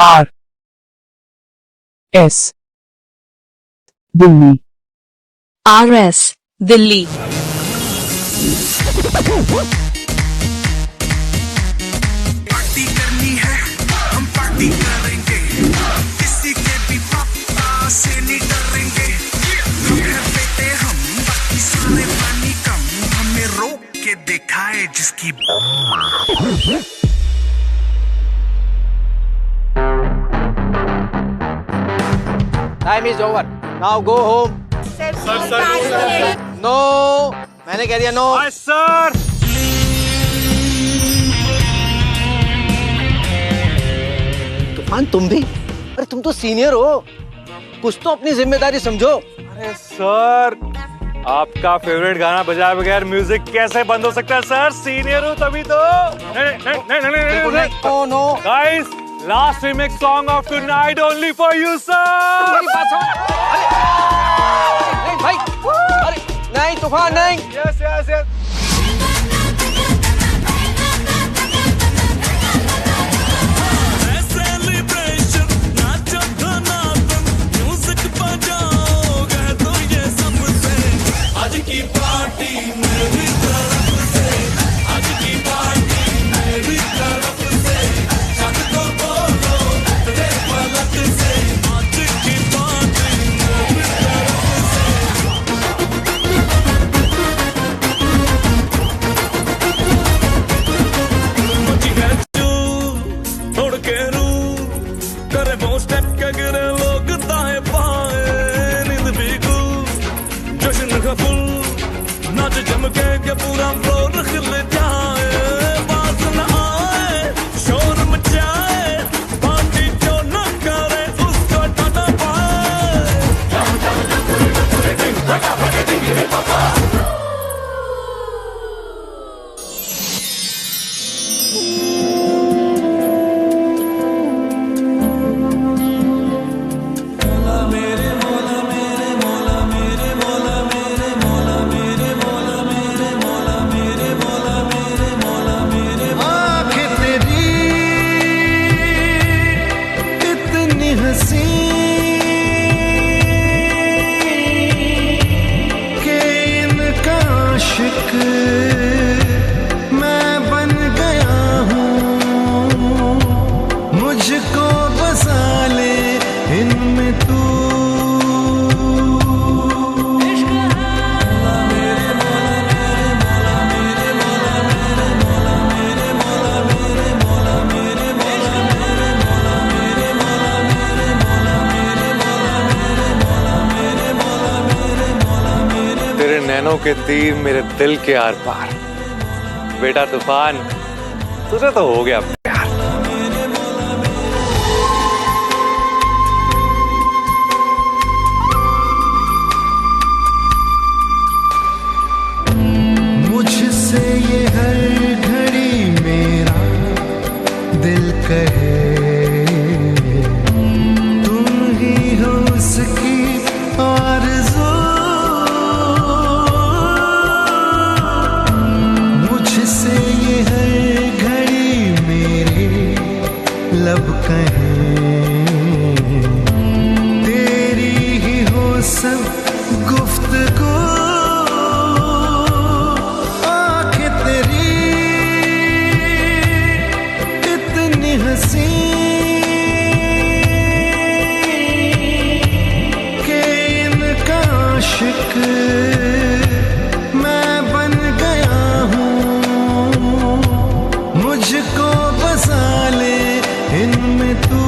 R S Delhi RS Delhi. Party करनी है, हम पार्टी करेंगे, किसी के भी पापा से नहीं डरेंगे। हम हैं बेटे हम, बाकी सारे पानी कम, हमें रोक के दिखाए जिसकी। Time is over. Now go home. No, मैंने कह दिया no. सर तूफान तुम भी? अरे तुम तो सीनियर हो, कुछ तो अपनी जिम्मेदारी समझो। अरे सर, आपका फेवरेट गाना बजाए बगैर म्यूजिक कैसे बंद हो सकता है सर? सीनियर हूँ तभी तो। नहीं। Oh no. Guys, last remix song of tonight only for you, sir. मेरी बात समझ। नहीं भाई, अरे नहीं तूफान नहीं। Yes. पूरा फ्लोर खिल जाए, बात न आए, शोर मचाए, पार्टी जो न करे उसको टाटा पाए। मैं बन गया हूँ, मुझको बसा ले इनमें तू। तेरे नैनों के तीर मेरे दिल के आर पार। बेटा तूफान, तुझे तो हो गया प्यार। मुझसे ये हर घड़ी मेरा दिल कहे, तुम ही हो उसकी आरज़ू। मुझसे ये हर घड़ी मेरे लब कहें, तेरी ही हो सब गुफ्तगू। आँखें तेरी इतनी हंसी कि इनका आशिक मैं बन गया हूँ, मुझको बसा ले इनमें तू।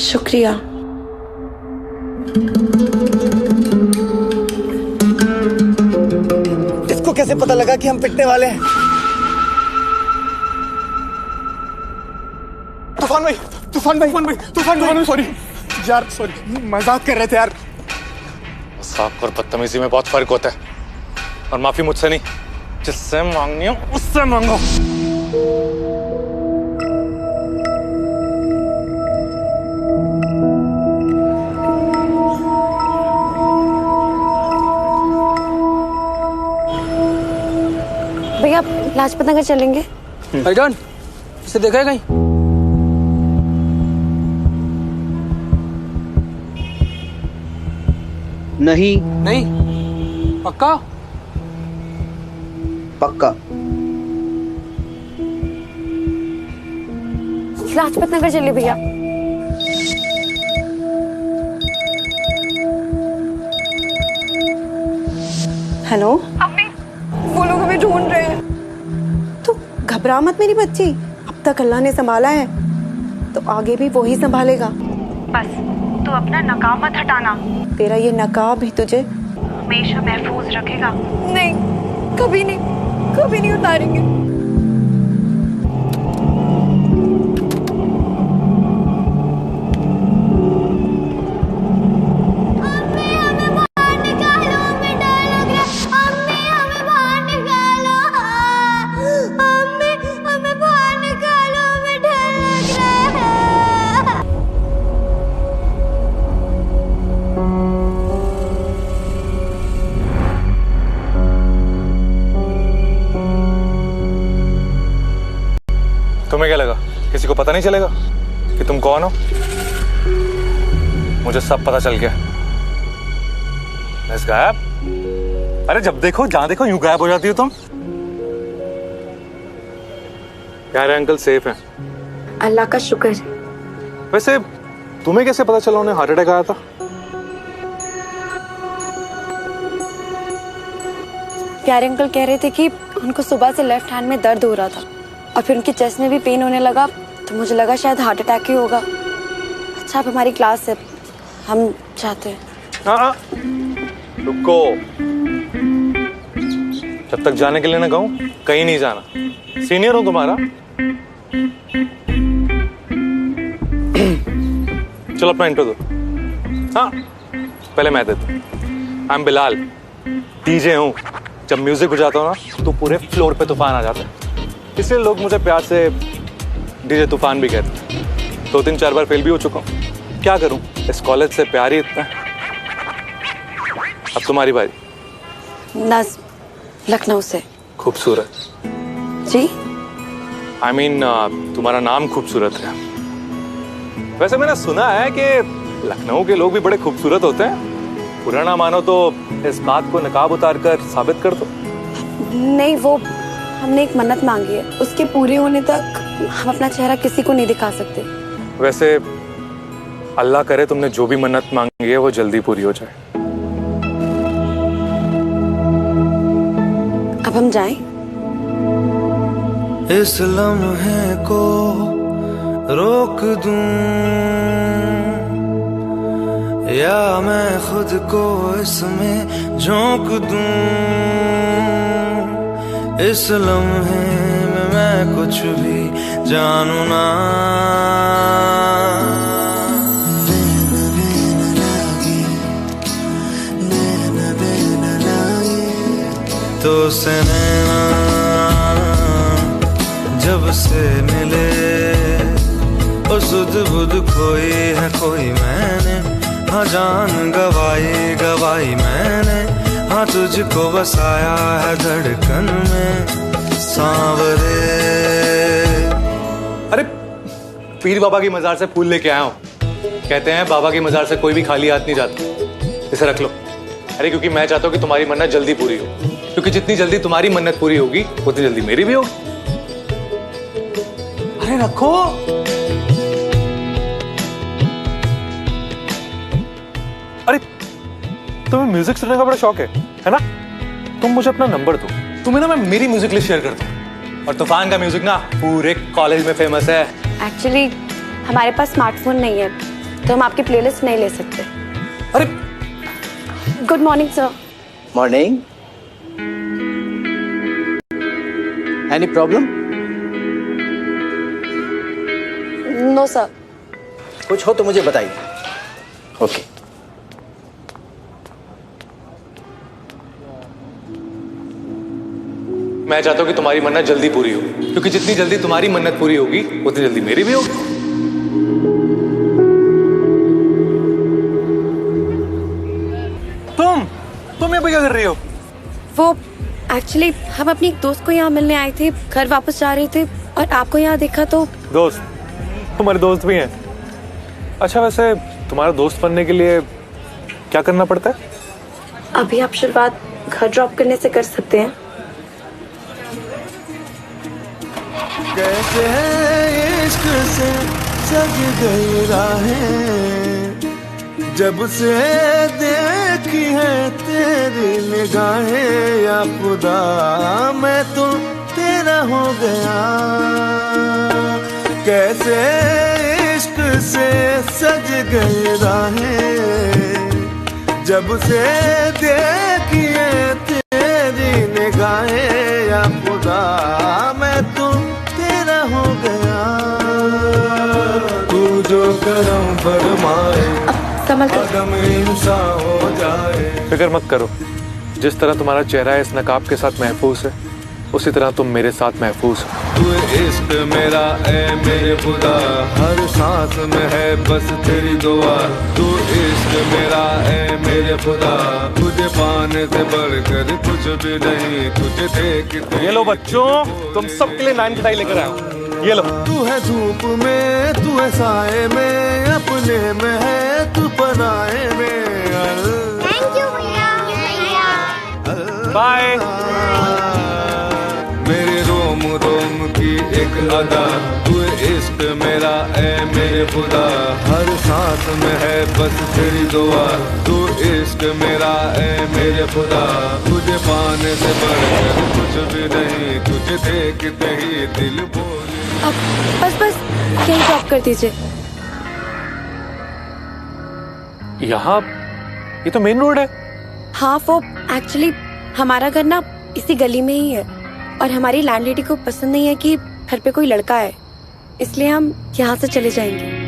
शुक्रिया। इसको कैसे पता लगा कि हम पिटने वाले हैं? तूफान भाई, सॉरी यार, सॉरी, मजाक कर रहे थे यार। मजाक और बदतमीजी में बहुत फर्क होता है, और माफी मुझसे नहीं, जिससे मांगनी हो उससे मांगो। भैया आप लाजपत नगर चलेंगे? भाईजान, इसे देखा है कहीं? नहीं। नहीं, पक्का? पक्का। लाजपत नगर चलिए भैया। हेलो, वो लोग हमें ढूंढ रहे हैं। तो घबरा मत मेरी बच्ची, अब तक अल्लाह ने संभाला है तो आगे भी वही संभालेगा। बस तू अपना नकाब मत हटाना, तेरा ये नकाब ही तुझे हमेशा महफूज रखेगा। नहीं, कभी नहीं उतारेंगे। तुम्हें क्या लगा किसी को पता नहीं चलेगा कि तुम कौन हो? मुझे सब पता चल गया। बस गायब? अरे जब देखो जहां देखो यूं गायब हो जाती हो तुम। यार अंकल सेफ हैं। अल्लाह का शुक्र। वैसे तुम्हें कैसे पता चला उन्हें हार्ट अटैक आया था? प्यारे अंकल कह रहे थे कि उनको सुबह से लेफ्ट हैंड में दर्द हो रहा था और फिर उनकी चेस्ट में भी पेन होने लगा, तो मुझे लगा शायद हार्ट अटैक ही होगा। अच्छा आप हमारी क्लास से, हम चाहते हैं। हाँ, रुको, जब तक जाने के लिए ना कहूं कहीं नहीं जाना। सीनियर हूं तुम्हारा। चलो अपना इंट्रो दो। हाँ, पहले मैं देता हूं। आई एम बिलाल, डीजे हूं। जब म्यूजिक बजाता हूं ना तो पूरे फ्लोर पे तूफान आ जाता है, इसलिए लोग मुझे प्यार से डीजे तूफान भी कहते हैं। 2-3-4 बार फेल भी हो चुका हूँ। क्या करूँ, इस कॉलेज से प्यार ही इतना है। अब तुम्हारी बारी। नज़्म, लखनऊ से। खूबसूरत। जी? I mean, तुम्हारा नाम खूबसूरत है। वैसे मैंने सुना है कि लखनऊ के लोग भी बड़े खूबसूरत होते हैं। बुरा ना मानो तो इस बात को नकाब उतार कर साबित कर दो। नहीं, वो हमने एक मन्नत मांगी है, उसके पूरे होने तक हम अपना चेहरा किसी को नहीं दिखा सकते। वैसे अल्लाह करे तुमने जो भी मन्नत मांगी है वो जल्दी पूरी हो जाए। अब हम जाएं? इस लम्हे को रोक दूं या मैं खुद को इसमें झोंक दूं। इस लम्हे में मैं कुछ भी जानू ना। तो से नैना जब से मिले ओ सुध बुध खोई है कोई मैंने। हाँ जान गवाई मैंने। हाँ तुझको बसाया है धड़कन में सांवरे। अरे पीर बाबा की मजार से फूल लेके आया हूँ। कहते हैं बाबा की मजार से कोई भी खाली हाथ नहीं जाता। इसे रख लो। अरे क्योंकि मैं चाहता हूँ कि तुम्हारी मन्नत जल्दी पूरी हो, क्योंकि जितनी जल्दी तुम्हारी मन्नत पूरी होगी उतनी जल्दी मेरी भी होगी। अरे रखो। अरे तुम्हें म्यूजिक सुनने का बड़ा शौक है ना? तुम मुझे अपना नंबर दो, तुम्हें ना मैं मेरी म्यूजिक लिस्ट शेयर करता हूँ। और तूफान का म्यूजिक ना पूरे कॉलेज में फेमस है। एक्चुअली हमारे पास स्मार्टफोन नहीं है तो हम आपकी प्लेलिस्ट नहीं ले सकते। अरे good morning sir. Morning. Any problem? No sir. कुछ हो तो मुझे बताइए। ओके। मैं चाहता हूँ कि तुम्हारी मन्नत जल्दी पूरी हो, क्योंकि जितनी जल्दी तुम्हारी मन्नत पूरी होगी उतनी जल्दी मेरी भी होगी। तुम यहाँ पे क्या कर रही हो? वो एक्चुअली हम अपनी एक दोस्त को यहाँ मिलने आए थे, घर वापस जा रहे थे और आपको यहाँ देखा तो। दोस्त? तुम्हारे दोस्त भी हैं? अच्छा, वैसे तुम्हारा दोस्त बनने के लिए क्या करना पड़ता है? अभी आप शुरुआत घर ड्रॉप करने से कर सकते हैं। कैसे इश्क से सज गई राहें, जब से देखी है तेरी निगाहें, या खुदा मैं तो तेरा हो गया। कैसे इश्क से सज गई राहें, जब से देखी है तेरी निगाहें, या खुदा मैं तो तेरा हो गया। तू जो करम फरमाए कदम इंसान हो जाए। फिक्र मत करो, जिस तरह तुम्हारा चेहरा इस नकाब के साथ महफूज है, उसी तरह तुम मेरे साथ महफूज हो। तू इश्क मेरा ए मेरे खुदा, हर सांस में है बस तेरी दुआ। तू इश्क मेरा ए मेरे खुदा, तुझे पाने से बढ़कर कुछ भी नहीं, तुझे देख। ये लो बच्चों, तुम सबके लिए 9 खटाई लेकर आया हूँ, ये लो। तू है धूप में, तू है साए में, अपने में है तू पराए में। थैंक यू भैया। बाय। मेरे रोम रोम की एक अदा, तू इश्क मेरा ए मेरे खुदा, हर सांस में है बस तेरी दुआ। तू इश्क मेरा ए मेरे खुदा, तुझे पाने से बढ़कर कुछ भी नहीं, तुझे देखते ही दिल बोले। अब बस यही ड्रॉप कर दीजिए। यहाँ? ये तो मेन रोड है। हाँ, वो एक्चुअली हमारा घर ना इसी गली में ही है और हमारी लैंडलेडी को पसंद नहीं है कि घर पे कोई लड़का है, इसलिए हम यहाँ से चले जाएंगे।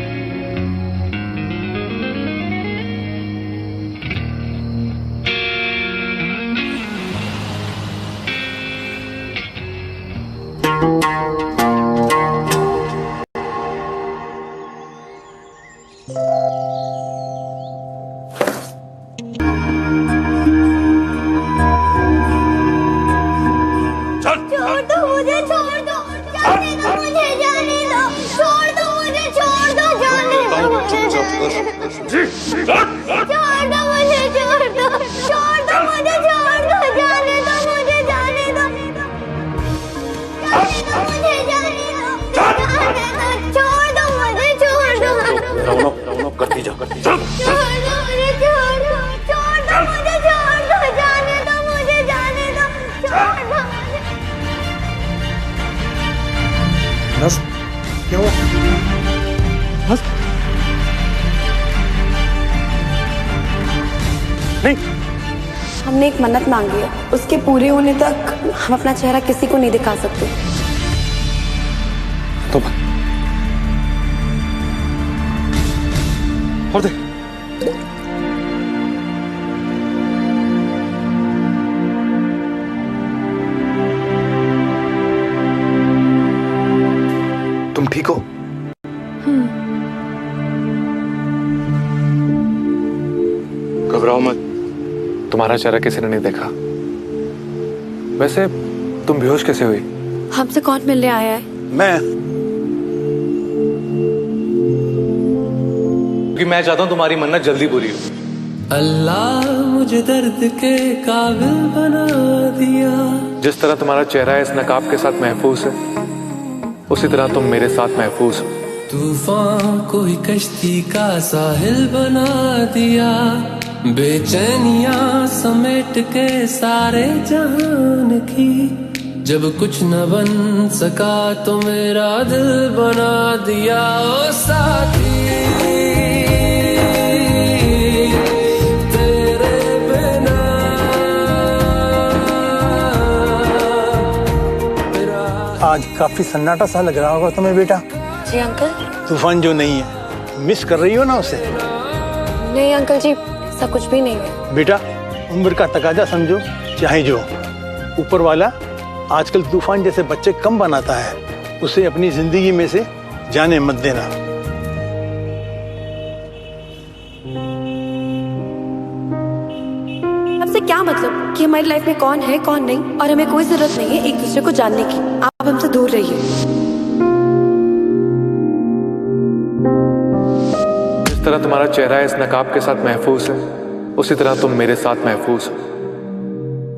क्या हुआ? नहीं, हमने एक मन्नत मांगी है, उसके पूरे होने तक हम अपना चेहरा किसी को नहीं दिखा सकते। तो और देख, तुम ठीक हो? घबराओ मत, तुम्हारा चेहरा किसी ने नहीं देखा। वैसे तुम बेहोश कैसे हुई? हमसे कौन मिलने आया है? मैं। क्योंकि मैं चाहता हूँ तुम्हारी मन्नत जल्दी पूरी हो। अल्लाह मुझे दर्द के काबिल बना दिया। जिस तरह तुम्हारा चेहरा इस नकाब के साथ महफूज है, उसी तरह तुम मेरे साथ महफूज हो। तूफान को ही कश्ती का साहिल बना दिया, बेचैनियां समेट के सारे जहान की। जब कुछ न बन सका तो मेरा दिल बना दिया। ओ साथी तेरे बिना आज काफी सन्नाटा सा लग रहा होगा तुम्हें बेटा। जी अंकल। तूफान जो नहीं है, मिस कर रही हो ना उसे? नहीं अंकल जी, ऐसा कुछ भी नहीं है। बेटा, उम्र का तकाजा समझो, चाहे जो। ऊपर वाला आजकल तूफान जैसे बच्चे कम बनाता है, उसे अपनी जिंदगी में से जाने मत देना। आपसे क्या मतलब कि हमारी लाइफ में कौन है कौन नहीं, और हमें कोई जरूरत नहीं है एक दूसरे को जानने की। आप हमसे दूर रहिए। जिस तरह तुम्हारा चेहरा इस नकाब के साथ महफूज है, उसी तरह तुम मेरे साथ महफूज हो।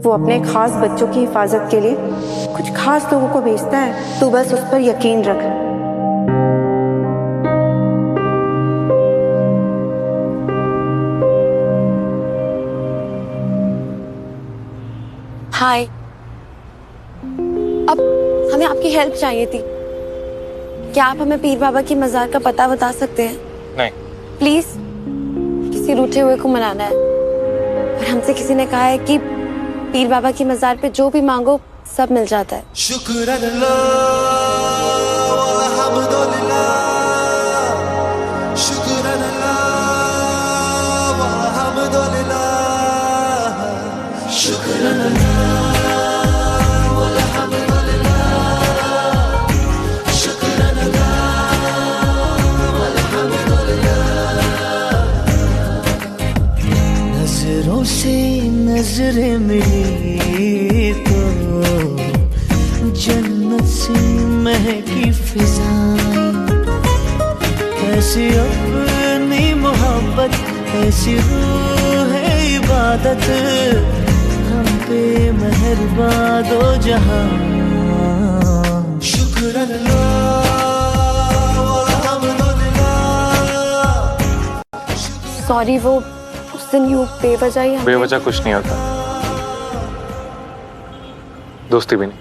वो अपने खास बच्चों की हिफाजत के लिए कुछ खास लोगों को भेजता है, तू बस उस पर यकीन रख। हाय, अब हमें आपकी हेल्प चाहिए थी। क्या आप हमें पीर बाबा की मजार का पता बता सकते हैं? नहीं। प्लीज, किसी रूठे हुए को मनाना है, और हमसे किसी ने कहा है कि पीर बाबा की मजार पे जो भी मांगो सब मिल जाता है। शुक्र नजरों से नजरें मिली तो जन्नत से महकी फिजाएं, ऐसी अपनी मोहब्बत, ऐसी रूह है इबादत, हम पे मेहरबान दो जहां। शुक्र सॉरी, वो उस दिन यूं बेवजह ही बेवजह कुछ नहीं होता, दोस्ती भी नहीं।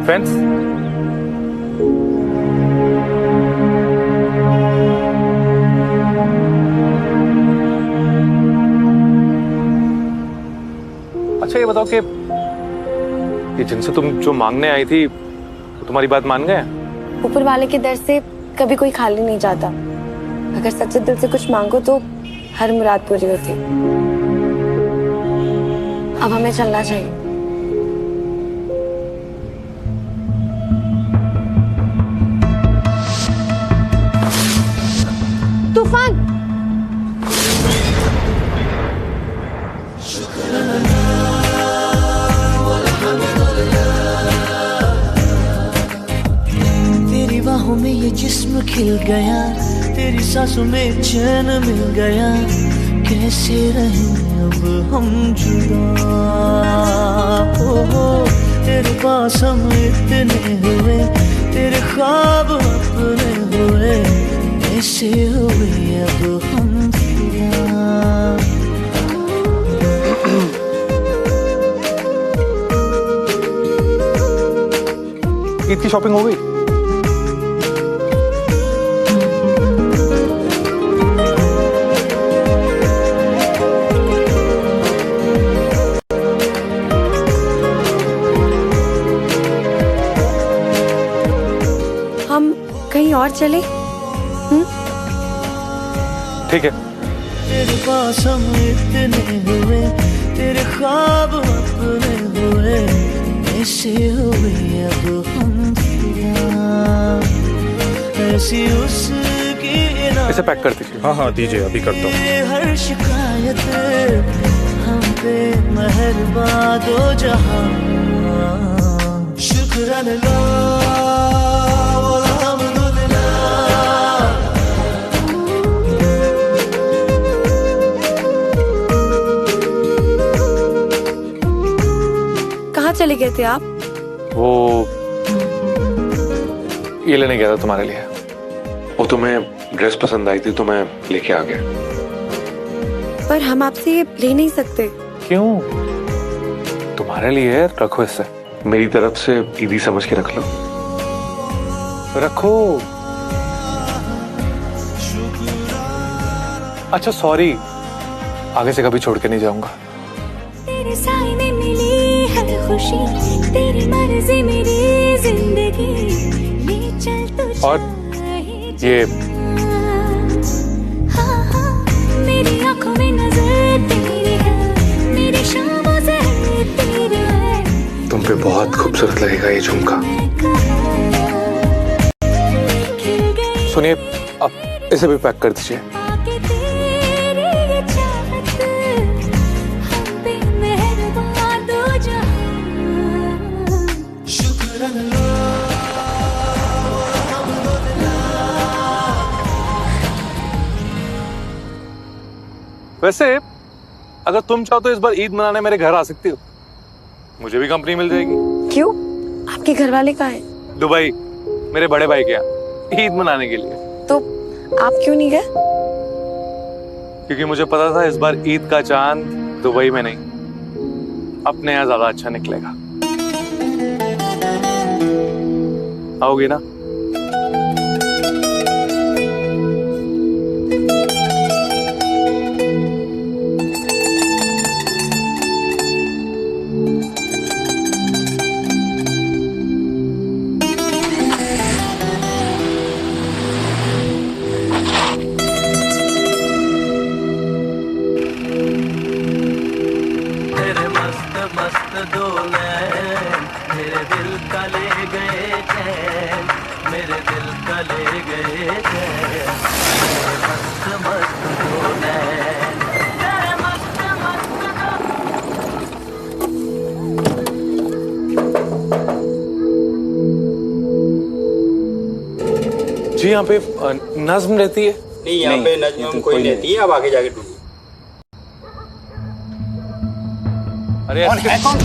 फ्रेंड्स, अच्छा ये बताओ कि ये जिनसे तुम जो मांगने आई थी, वो तुम्हारी बात मान गए? ऊपर वाले के दर से कभी कोई खाली नहीं जाता। अगर सच्चे दिल से कुछ मांगो तो हर मुराद पूरी होती। अब हमें चलना चाहिए। तूफान, तेरी बाहों में ये जिस्म खिल गया, तेरी सांसों में चैन मिल गया, कैसे रहें अब हम जुदा। हो तेरे पास हम इतने हुए, तेरे ख्वाब अपने हुए, कैसे हुए अब हम फिदा। ईद की शॉपिंग हो गई? हम कहीं और चले? ठीक है। तेरे पास हम इतने हुए, तेरे ख्वाब अपने हुए, ऐसे हुए अब हम फिदा। ऐसी उसकी इसे पैक कर दीजिए। हाँ हाँ दीजिए, अभी करता हूँ। हर शिकायत हम पे मेहरबान दो जहां। शुक्रान चले गए थे आप? वो ये लेने गया था तुम्हारे लिए। वो तुम्हें ड्रेस पसंद आई थी तो मैं लेके आ गया। पर हम आपसे ये ले नहीं सकते। क्यों? तुम्हारे लिए, रखो इसे। मेरी तरफ से ईदी समझ के रख लो। रखो। अच्छा सॉरी, आगे से कभी छोड़ के नहीं जाऊंगा। तेरे साए में मिली हर खुशी, तेरी मर्जी मेरी जिंदगी। और ये मेरी आंखों में नजर तेरी है, मेरी शामों से तेरी है। तुम पे बहुत खूबसूरत लगेगा ये झुमका। सुनिए, आप इसे भी पैक कर दीजिए। वैसे अगर तुम चाहो तो इस बार ईद मनाने मेरे घर आ सकती हो, मुझे भी कंपनी मिल जाएगी। क्यों? आपके घर वाले कहाँ हैं? दुबई, मेरे बड़े भाई के यहाँ ईद मनाने के लिए। तो आप क्यों नहीं गए? क्योंकि मुझे पता था इस बार ईद का चांद दुबई में नहीं, अपने यहाँ ज्यादा अच्छा निकलेगा। आओगे ना? जी यहाँ पे नज्म रहती है? नहीं, यहाँ पे नज्म कोई नहीं रहती है, आप आगे जाके ढूंढिए। अरे कौन?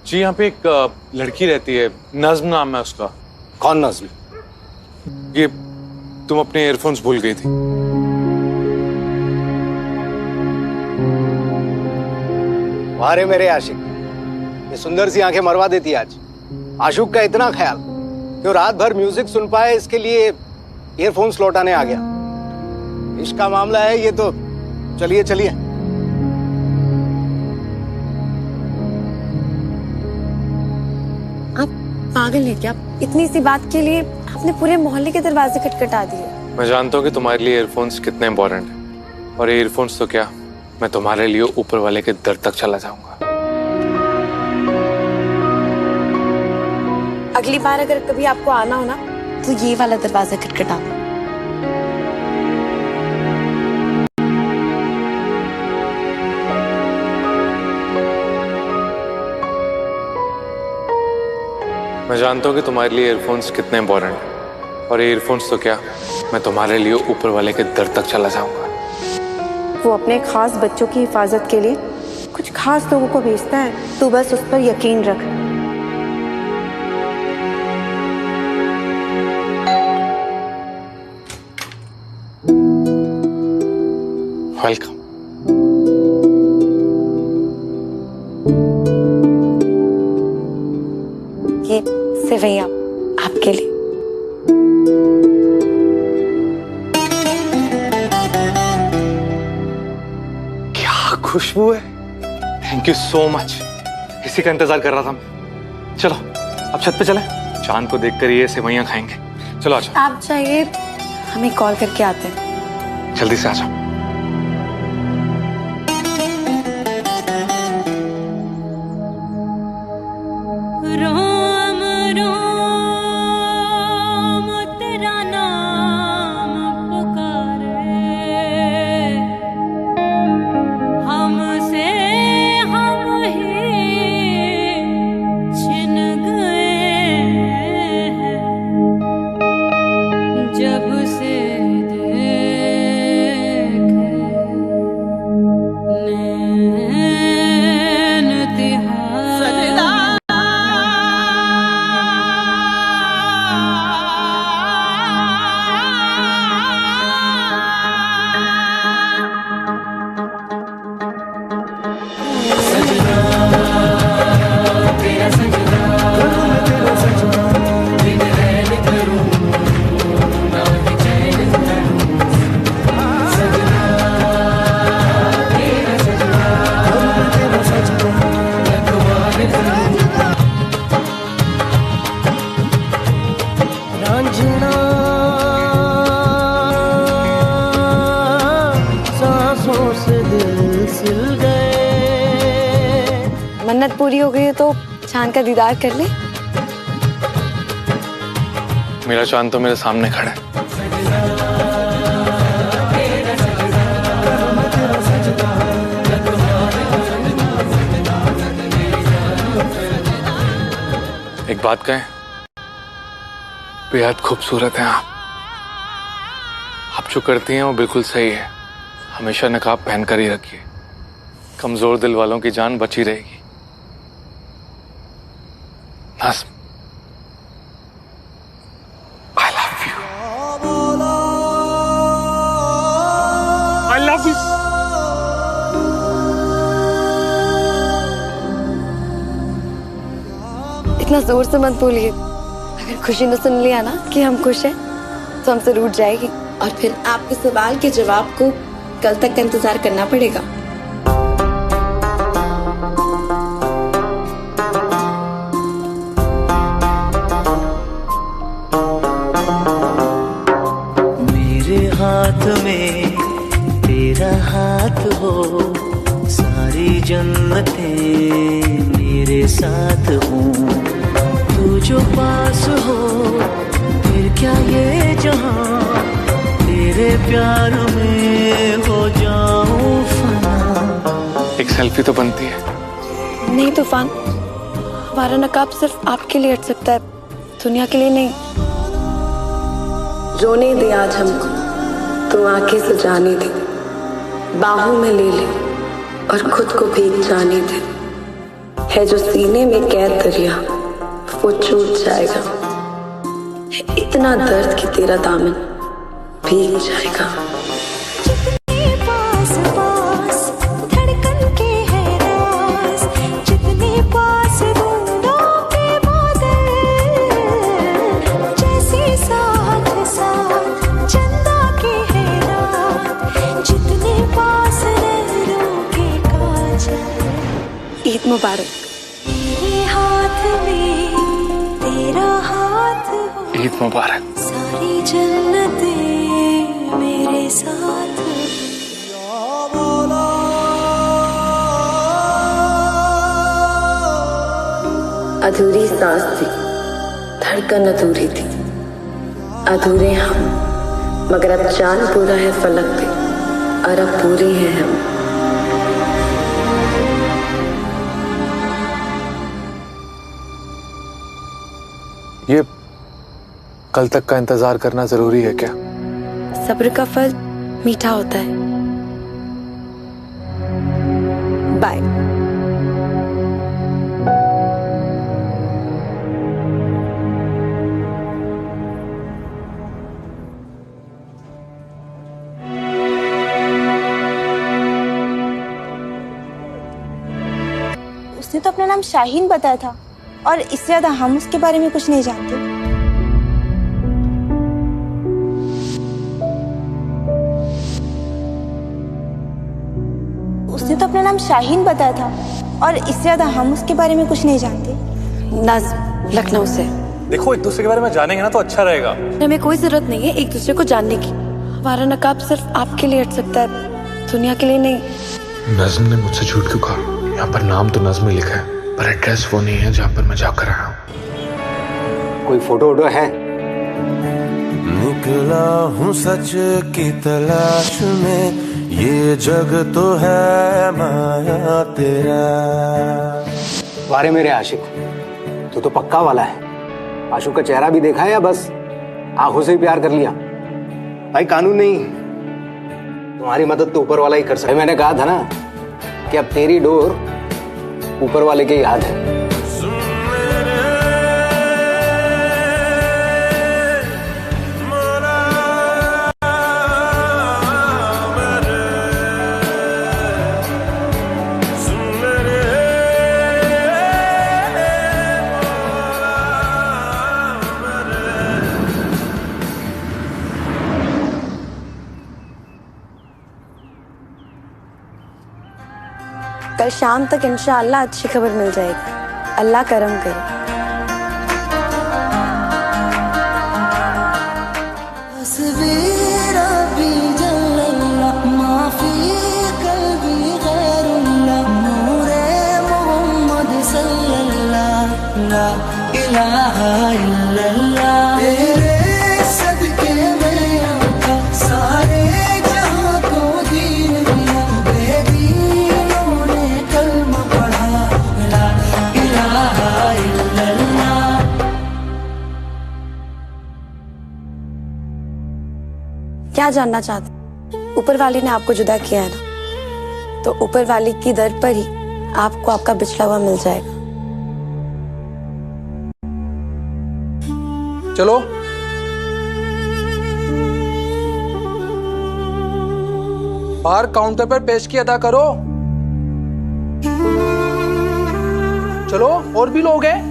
जी यहाँ पे एक लड़की रहती है, नज्म नाम है उसका। कौन नज्म? ये तुम अपने ईयरफोन्स भूल गई थी। वारे मेरे आशिक, ये सुंदर सी आंखें मरवा देती आज। आशुक का इतना ख्याल कि वो रात भर म्यूजिक सुन पाए, इसके लिए ईयरफोन्स लौटाने आ गया। इश्क का मामला है ये तो। चलिए चलिए। आप पागल हैं क्या? इतनी सी बात के लिए आपने पूरे मोहल्ले के दरवाजे खटखटा दिए। मैं जानता हूँ कि तुम्हारे लिए ईयरफोन्स कितने इंपॉर्टेंट हैं, और ये ईयरफोन्स तो क्या, मैं तुम्हारे लिए ऊपर वाले के दर तक चला जाऊंगा। अगली बार अगर कभी आपको आना हो ना, तो ये वाला दरवाजा खटखटाना। मैं जानता हूँ कि तुम्हारे लिए ईयरफोन्स कितने इंपॉर्टेंट हैं, और ये ईयरफोन्स तो क्या, मैं तुम्हारे लिए ऊपर वाले के दर तक चला जाऊंगा। वो अपने खास बच्चों की हिफाजत के लिए कुछ खास लोगों को भेजता है, तू बस उस पर यकीन रख। वेलकम। ये सेवैयां आपके लिए। क्या खुशबू है! थैंक यू सो मच, इसी का इंतजार कर रहा था मैं। चलो अब छत पे चलें, चांद को देखकर ये सेवैयां खाएंगे। चलो आजा। आप चाहिए, हमें कॉल करके आते हैं। जल्दी से आ जाओ। रोम रोम तेरा नाम पुकारे, हमसे हम ही छिन गए हैं, जब से खिल गए। मन्नत पूरी हो गई है तो चांद का दीदार कर ले। मेरा चांद तो मेरे सामने खड़ा है। एक बात कहें, बेहद खूबसूरत हैं आप। आप जो करती हैं वो बिल्कुल सही है। हमेशा नकाब पहनकर ही रखिए, कमजोर दिल वालों की जान बची रहेगी। नज़्म, I love you. I love you. इतना जोर से मत बोलिए। अगर खुशी ने सुन लिया ना कि हम खुश हैं तो हमसे रूठ जाएगी और फिर आपके सवाल के जवाब को कल तक का इंतजार करना पड़ेगा। मेरे हाथ में तेरा हाथ हो, सारी जन्नतें मेरे साथ हूँ। तू जो पास हो फिर क्या ये जहां, तेरे प्यार में हो जाऊं फना। एक सेल्फी तो बनती है। नहीं तूफान, हमारा नकाब सिर्फ आपके लिए हट सकता है, दुनिया के लिए नहीं। रोने दे आज हमको, तू आंखें से जाने दे, बाहों में ले ले और खुद को भीग जाने दे। है जो सीने में कैद दरिया वो छूट जाएगा, इतना दर्द कि तेरा दामन भीग जाएगा। जितने पास पास धड़कन के है राज, जितने पास बूंदों के बादल, जैसे साथ साथ चंदा के है रात, जितने पास नैनों के काजल। ईद मुबारक। तेरे हाथ में तेरा हाथ हो, ईद मुबारक। सारी जन्नतें मेरे साथ। अधूरी सांस थी, धड़कन अधूरी थी, अधूरे हम, मगर अब चांद पूरा है फलक पे और अब पूरे हैं हम। ये कल तक का इंतजार करना जरूरी है क्या? सब्र का फल मीठा होता है। बाय। उसने तो अपना नाम शाहीन बताया था और इससे ज्यादा हम उसके बारे में कुछ नहीं जानते। उसने तो अपना नाम शाहीन बताया था और इससे ज्यादा हम उसके बारे में कुछ नहीं जानते। नज़्म, लखनऊ से। देखो, एक दूसरे के बारे में जानेंगे ना तो अच्छा रहेगा। हमें कोई जरूरत नहीं है एक दूसरे को जानने की। हमारा नकाब सिर्फ आपके लिए हट सकता है, दुनिया के लिए नहीं। नज़्म ने मुझसे झूठ क्यों कहा? यहाँ पर नाम तो नज़्म ही लिखा है, पर एड्रेस वो नहीं है जहाँ पर मैं जाकर आया हूँ। कोई फोटो वोटो है? निकला हूँ सच की तलाश में, ये जग तो है माया तेरा। वारे मेरे आशिक, तू तो पक्का वाला है। आशुक का चेहरा भी देखा है या बस आंखों से ही प्यार कर लिया? भाई कानून नहीं, तुम्हारी मदद तो ऊपर वाला ही कर सकता है। मैंने कहा था ना कि अब तेरी डोर ऊपर वाले के याद है। कल शाम तक इंशाअल्लाह अच्छी खबर मिल जाएगी। अल्लाह करम करे। तस्वीर भी जल्ला माफी कल्बी गैर ला इलाहा इल्लल्लाह। तेरे सदके में आका सारे जहां को दीन मिला, बेदीनों ने कलमा पढ़ा ला इलाहा इल्लल्लाह। क्या जानना चाहते? ऊपर वाले ने आपको जुदा किया है ना, तो ऊपर वाले की दर पर ही आपको आपका बिछड़ा हुआ मिल जाएगा। चलो बाहर काउंटर पर पेशगी अदा करो। चलो और भी लोग हैं।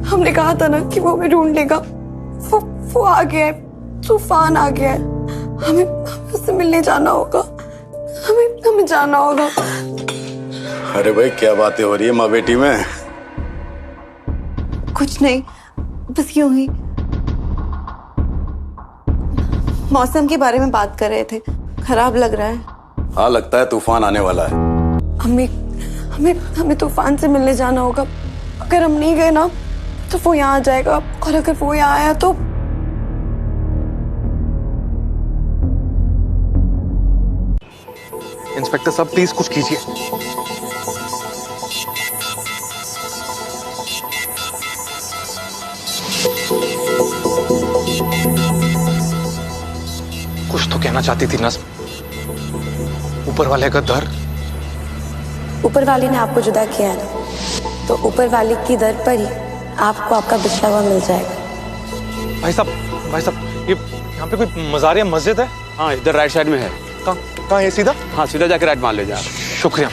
हमने कहा था ना कि वो हमें ढूंढ लेगा। वो आ गया है, तूफान आ गया है। हमें उससे मिलने जाना होगा। हमें जाना होगा। अरे भाई क्या बातें हो रही है माँ बेटी में? कुछ नहीं, बस यूं ही मौसम के बारे में बात कर रहे थे। खराब लग रहा है। हाँ लगता है तूफान आने वाला है। हमें तूफान से मिलने जाना होगा। अगर हम नहीं गए ना तो वो यहाँ आ जाएगा, और अगर वो यहाँ आया तो इंस्पेक्टर साहब प्लीज कुछ कीजिए। कुछ तो कहना चाहती थी नज़्म। ऊपर वाले का दर। ऊपर वाले ने आपको जुदा किया है ना, तो ऊपर वाले की दर पर ही आपको आपका बिछड़ा हुआ मिल जाएगा। भाई साहब ये यहाँ पे कोई मज़ार या मस्जिद है? हाँ इधर राइट साइड में है। कहाँ है? सीधा? हाँ सीधा जाके राइट मान ले जा। शुक्रिया।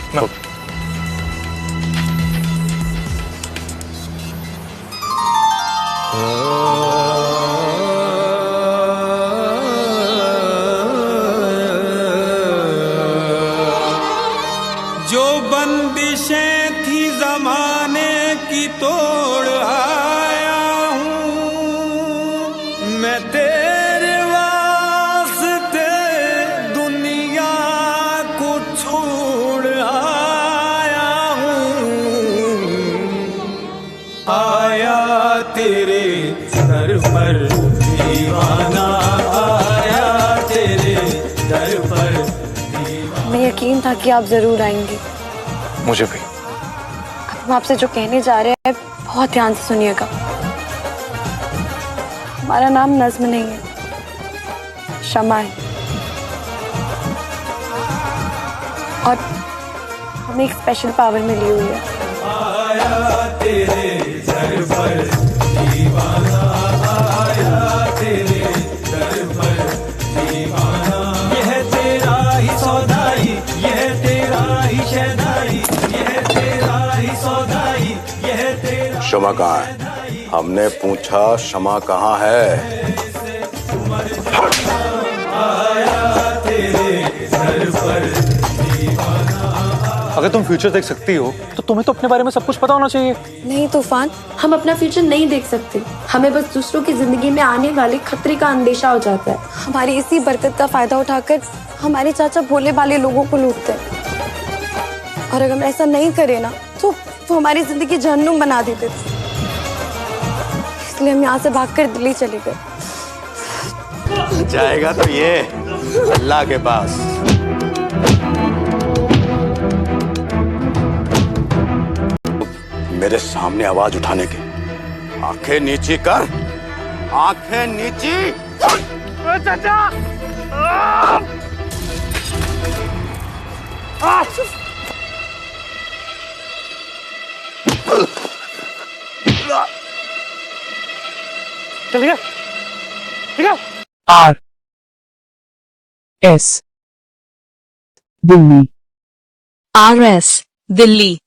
जो बंदिशें थी जमाने की तोड़ आया हूँ मैं तेरे वास्ते, दुनिया को छोड़ आया हूँ। आया तेरे दर पर दीवाना, आया तेरे दर पर। हमें यकीन था कि आप जरूर आएंगे। मुझे भी। अब हम आपसे जो कहने जा रहे हैं बहुत ध्यान से सुनिएगा। हमारा नाम नज़्म नहीं है, शमा है। और हमें एक स्पेशल पावर मिली हुई है। आया तेरे दर पर दीवाना, आया तेरे दर पर दीवाना। यह तेरा ही सौदाई, यह तेरा ही शहदाई, यह तेरा ही सौदाई, यह तेरा। शमा कहाँ है? हमने पूछा शमा कहाँ है? आया तेरे दर पर दीवाना। अगर तुम फ्यूचर देख सकती हो तो तुम्हें तो अपने बारे में सब कुछ पता होना चाहिए। नहीं तूफान, हम अपना फ्यूचर नहीं देख सकते। हमें बस दूसरों की जिंदगी में आने वाले खतरे का अंदेशा हो जाता है। हमारी इसी बरकत का फायदा उठाकर हमारे चाचा भोले भाले लोगों को लूटते हैं। और अगर हम ऐसा नहीं करें ना तो वो हमारी जिंदगी जहन्नुम बना देते थे। इसलिए हम यहाँ से भागकर दिल्ली चले गए। जाएगा तो ये अल्लाह के पास। मेरे सामने आवाज उठाने की, आंखें नीची कर, आंखें नीची। चाचा चलिए ठीक है। RS दिल्ली। RS दिल्ली।